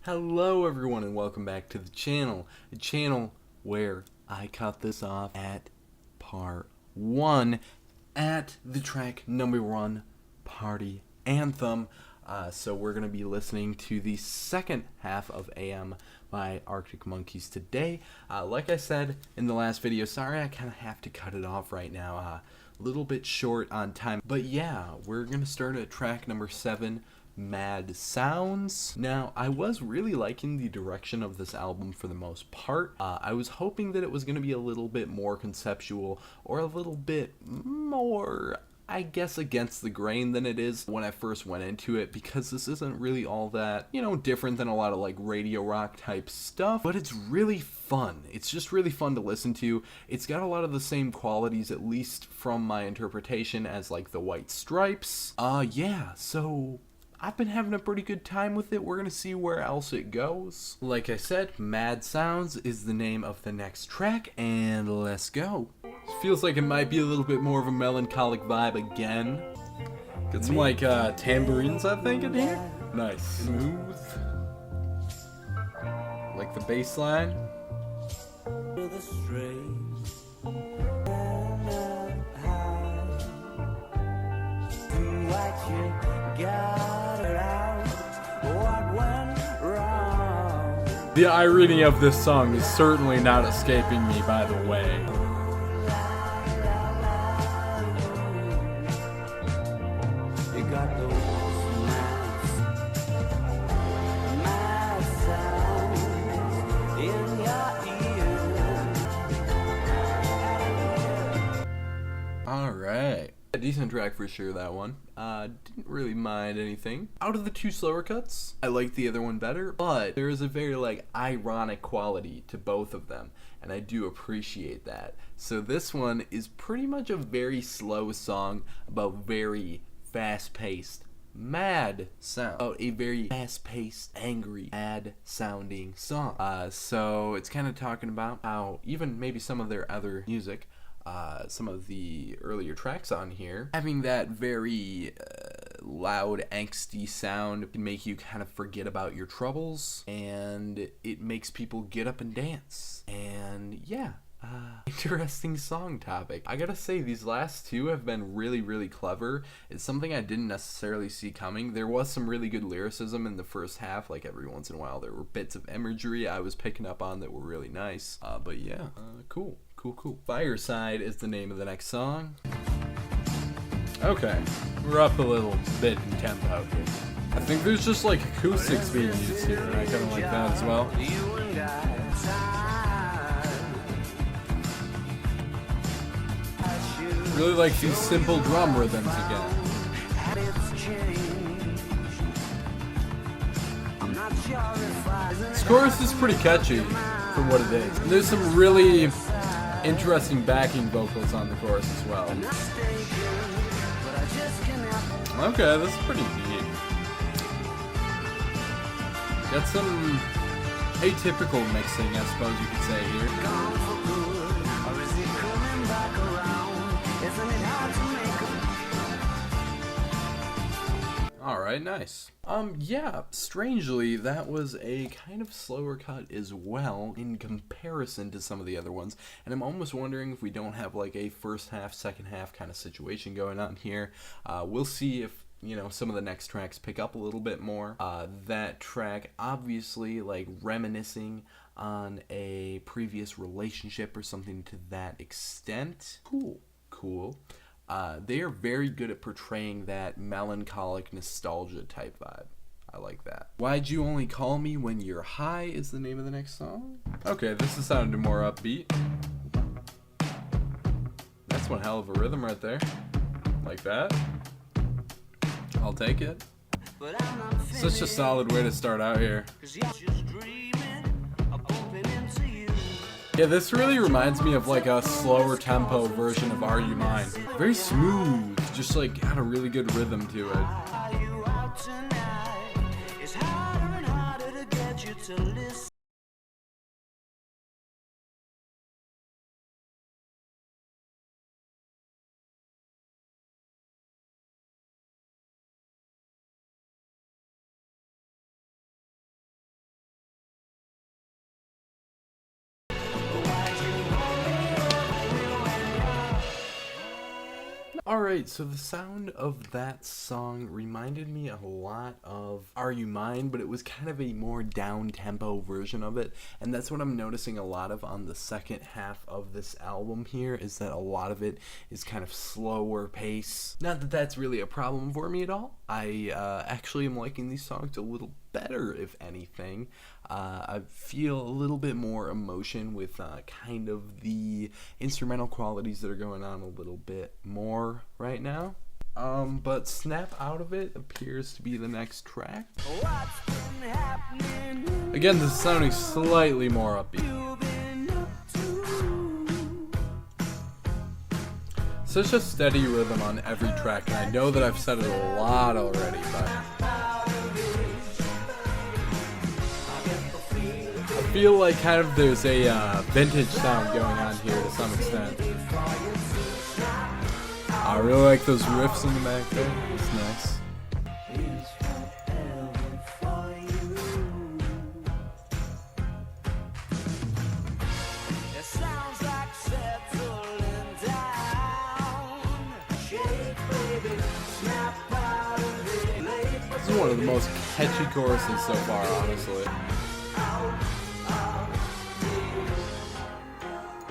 Hello everyone and welcome back to the channel. A channel where I cut this off at part 1 at the track number 1 party anthem. So we're going to be listening to the second half of AM by Arctic Monkeys today. Like I said in the last video, sorry I kind of have to cut it off right now. A little bit short on time. But yeah, we're going to start at track number 7. Mad Sounds. Now, I was really liking the direction of this album for the most part. I was hoping that it was going to be a little bit more conceptual or a little bit more, I guess, against the grain than it is when I first went into it, because this isn't really all that, different than a lot of like radio rock type stuff, but it's really fun. It's just really fun to listen to. It's got a lot of the same qualities, at least from my interpretation, as like the White Stripes. Yeah, so I've been having a pretty good time with it. We're going to see where else it goes. Like I said, Mad Sounds is the name of the next track, and let's go. Feels like it might be a little bit more of a melancholic vibe again. Got some like tambourines, I think, in here. Nice. Smooth. Like the bass line. The irony of this song is certainly not escaping me, by the way. Alright. A decent track for sure, that one. Didn't really mind anything. Out of the two slower cuts, I like the other one better, but there is a very, ironic quality to both of them, and I do appreciate that. So this one is pretty much a very slow song about very fast-paced, mad sound. About a very fast-paced, angry, mad-sounding song. So it's kind of talking about how even maybe some of their other music, some of the earlier tracks on here, having that very loud, angsty sound can make you kind of forget about your troubles, and it makes people get up and dance. And yeah, interesting song topic. I gotta say, these last two have been really, really clever. It's something I didn't necessarily see coming. There was some really good lyricism in the first half, like every once in a while there were bits of imagery I was picking up on that were really nice. But yeah, cool. Fireside is the name of the next song. Okay, we're up a little bit in tempo here. I think there's just like acoustics being used here, and I kind of like that as well. Really like these simple drum rhythms again. This chorus is pretty catchy for what it is. And there's some really interesting backing vocals on the chorus as well. Okay, this is pretty neat. Got some atypical mixing, I suppose you could say here. Alright, nice. Yeah, strangely, that was a kind of slower cut as well in comparison to some of the other ones, and I'm almost wondering if we don't have like a first half, second half kind of situation going on here. We'll see if, some of the next tracks pick up a little bit more. That track, obviously, like reminiscing on a previous relationship or something to that extent. Cool. They are very good at portraying that melancholic nostalgia type vibe. I like that. Why'd You Only Call Me When You're High is the name of the next song. Okay, this is sounding more upbeat. That's one hell of a rhythm right there. Like that. I'll take it. Such a solid way to start out here. Yeah, this really reminds me of like a slower tempo version of Are You Mine. Very smooth, just like got a really good rhythm to it. Alright, so the sound of that song reminded me a lot of Are You Mine, but it was kind of a more down-tempo version of it, and that's what I'm noticing a lot of on the second half of this album here, is that a lot of it is kind of slower pace. Not that that's really a problem for me at all. I actually am liking these songs a little better, if anything. I feel a little bit more emotion with kind of the instrumental qualities that are going on a little bit more right now. But Snap Out of It appears to be the next track. Again, this is sounding slightly more upbeat. Such a steady rhythm on every track, and I know that I've said it a lot already, but I feel like kind of there's a vintage sound going on here to some extent. I really like those riffs in the back there. It's nice. This is one of the most catchy choruses so far, honestly.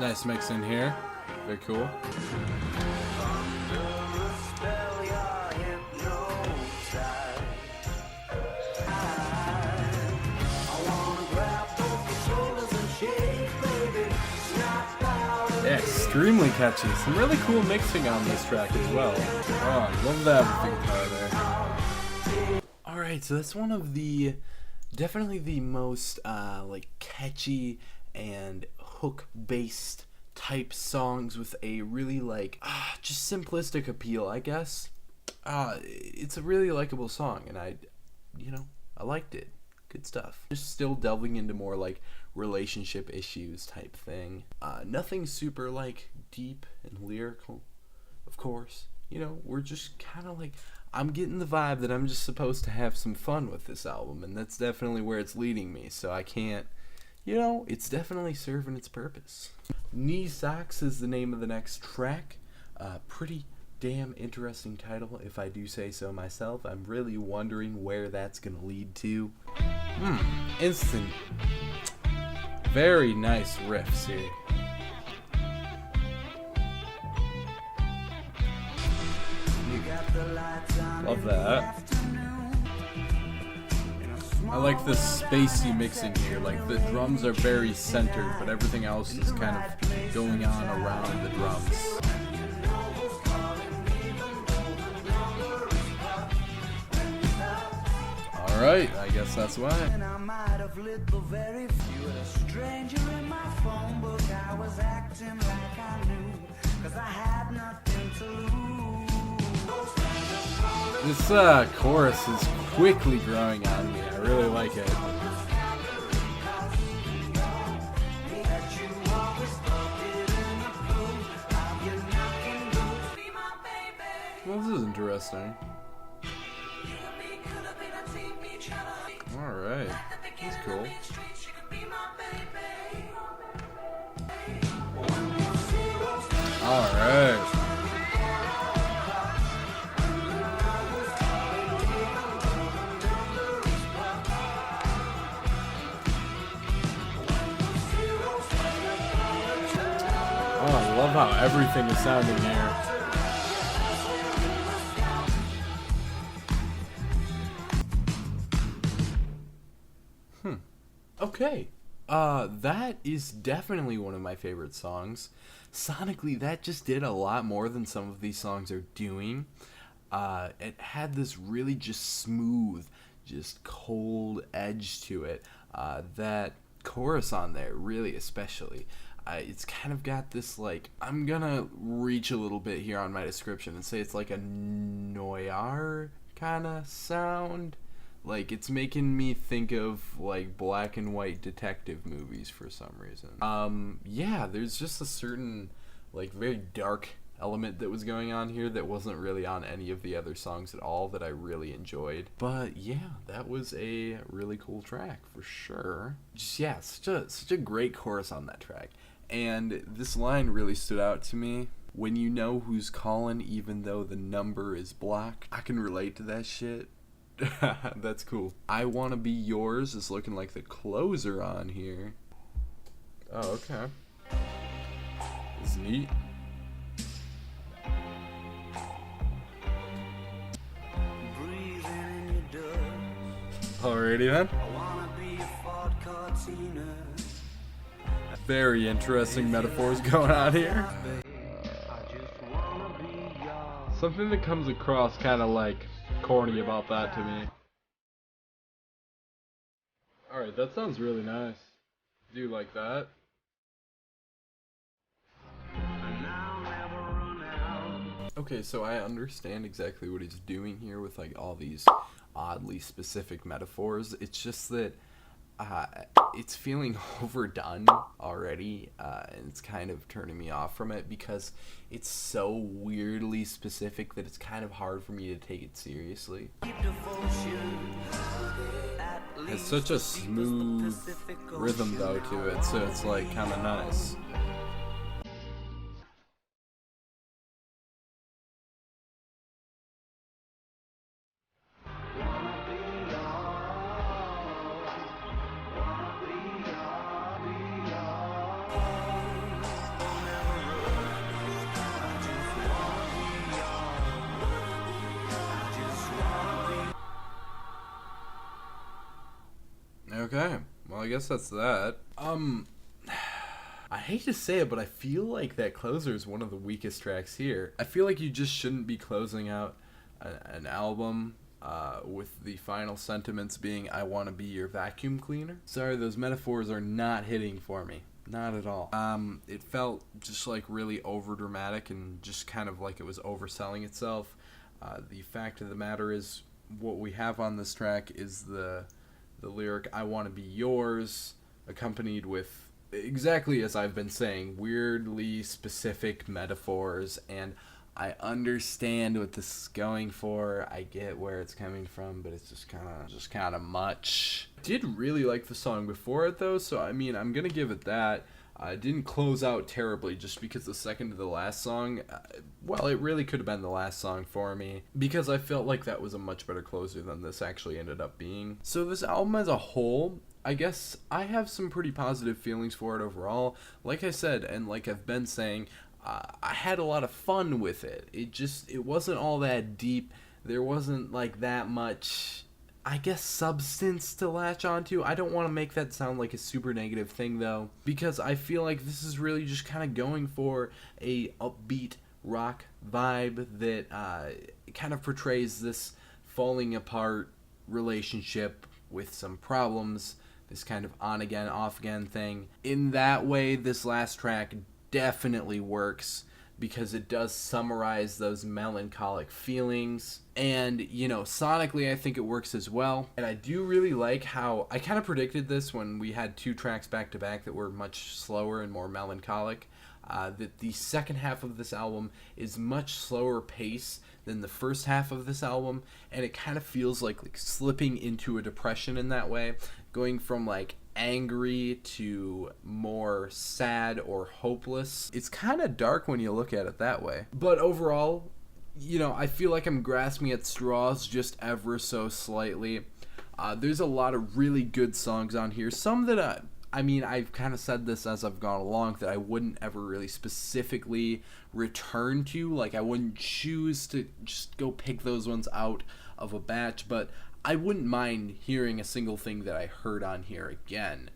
Nice mix in here. Very cool. Yeah, extremely catchy. Some really cool mixing on this track as well. Oh, I love that guitar there. Alright, so that's one of the definitely the most like catchy and hook-based type songs with a really like just simplistic appeal, I guess. It's a really likable song, and I liked it. Good stuff. Just still delving into more like relationship issues type thing. Nothing super like deep and lyrical, of course. We're just kind of like, I'm getting the vibe that I'm just supposed to have some fun with this album, and that's definitely where it's leading me, so I can't, it's definitely serving its purpose. Knee Socks is the name of the next track. Pretty damn interesting title, if I do say so myself. I'm really wondering where that's gonna lead to. Instant. Very nice riffs here. Love that. I like the spacey mixing here. Like, the drums are very centered, but everything else is kind of going on around the drums. Alright, I guess that's why. This chorus is quickly growing on me. I really like it. Well, this is interesting. Alright, that's cool. Alright. Oh, I love how everything is sounding here. Okay. That is definitely one of my favorite songs. Sonically, that just did a lot more than some of these songs are doing. It had this really just smooth, just cold edge to it. That chorus on there, really especially. It's kind of got this, like, I'm gonna reach a little bit here on my description and say it's like a noir kind of sound. Like, it's making me think of, like, black and white detective movies for some reason. Yeah, there's just a certain, like, very dark element that was going on here that wasn't really on any of the other songs at all that I really enjoyed. But yeah, that was a really cool track for sure. Just, yeah, such a great chorus on that track. And this line really stood out to me. When you know who's calling even though the number is blocked. I can relate to that shit. That's cool. I Wanna Be Yours is looking like the closer on here. Oh, okay. It's neat. Alrighty then. Very interesting metaphors going on here. Something that comes across kind of like corny about that to me. Alright, that sounds really nice. Do you like that? Okay, so I understand exactly what he's doing here with like all these oddly specific metaphors. It's just that it's feeling overdone already, and it's kind of turning me off from it because it's so weirdly specific that it's kind of hard for me to take it seriously. It has such a smooth rhythm though to it, so it's like kind of nice. Okay, well I guess that's that. I hate to say it, but I feel like that closer is one of the weakest tracks here. I feel like you just shouldn't be closing out an album with the final sentiments being, I want to be your vacuum cleaner. Sorry, those metaphors are not hitting for me. Not at all. It felt just like really over dramatic and just kind of like it was overselling itself. The fact of the matter is, what we have on this track is the lyric, I want to be yours, accompanied with, exactly as I've been saying, weirdly specific metaphors, and I understand what this is going for. I get where it's coming from, but it's just kind of much. I did really like the song before it though, so I mean, I'm gonna give it that. It didn't close out terribly just because the second to the last song, well, it really could have been the last song for me because I felt like that was a much better closer than this actually ended up being. So this album as a whole, I guess I have some pretty positive feelings for it overall. Like I said, and like I've been saying, I had a lot of fun with it. It wasn't all that deep. There wasn't like that much, I guess, substance to latch onto. I don't want to make that sound like a super negative thing though, because I feel like this is really just kind of going for a upbeat rock vibe that kind of portrays this falling apart relationship with some problems, this kind of on again, off again thing. In that way, this last track definitely works because it does summarize those melancholic feelings. And, you know, sonically I think it works as well. And I do really like how, I kind of predicted this when we had two tracks back to back that were much slower and more melancholic, that the second half of this album is much slower pace than the first half of this album, and it kind of feels like slipping into a depression in that way, going from like angry to more sad or hopeless. It's kind of dark when you look at it that way. But overall, you know, I feel like I'm grasping at straws just ever so slightly. There's a lot of really good songs on here. Some that I've kind of said this as I've gone along, that I wouldn't ever really specifically return to. Like, I wouldn't choose to just go pick those ones out of a batch, but I wouldn't mind hearing a single thing that I heard on here again,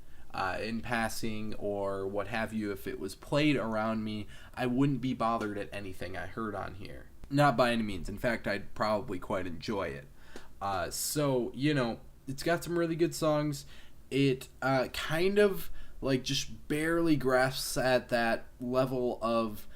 in passing or what have you. If it was played around me, I wouldn't be bothered at anything I heard on here. Not by any means. In fact, I'd probably quite enjoy it. So, you know, it's got some really good songs. It kind of like just barely grasps at that level of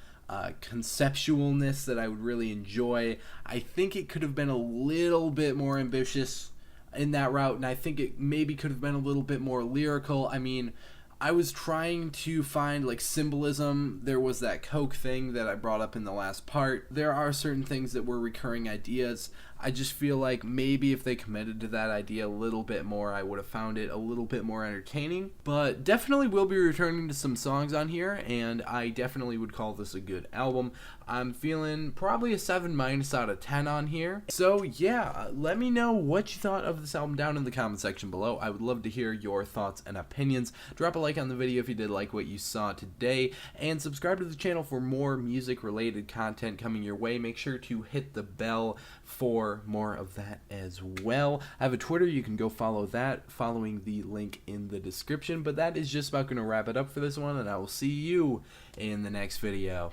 conceptualness that I would really enjoy. I think it could have been a little bit more ambitious in that route, and I think it maybe could have been a little bit more lyrical. I mean, I was trying to find like symbolism. There was that Coke thing that I brought up in the last part. There are certain things that were recurring ideas. I just feel like maybe if they committed to that idea a little bit more, I would have found it a little bit more entertaining. But definitely will be returning to some songs on here, and I definitely would call this a good album. I'm feeling probably a 7- out of 10 on here. So yeah, let me know what you thought of this album down in the comment section below. I would love to hear your thoughts and opinions. Drop a like on the video if you did like what you saw today, and subscribe to the channel for more music related content coming your way. Make sure to hit the bell for more of that as well. I have a Twitter, you can go follow that, following the link in the description. But that is just about going to wrap it up for this one, and I will see you in the next video.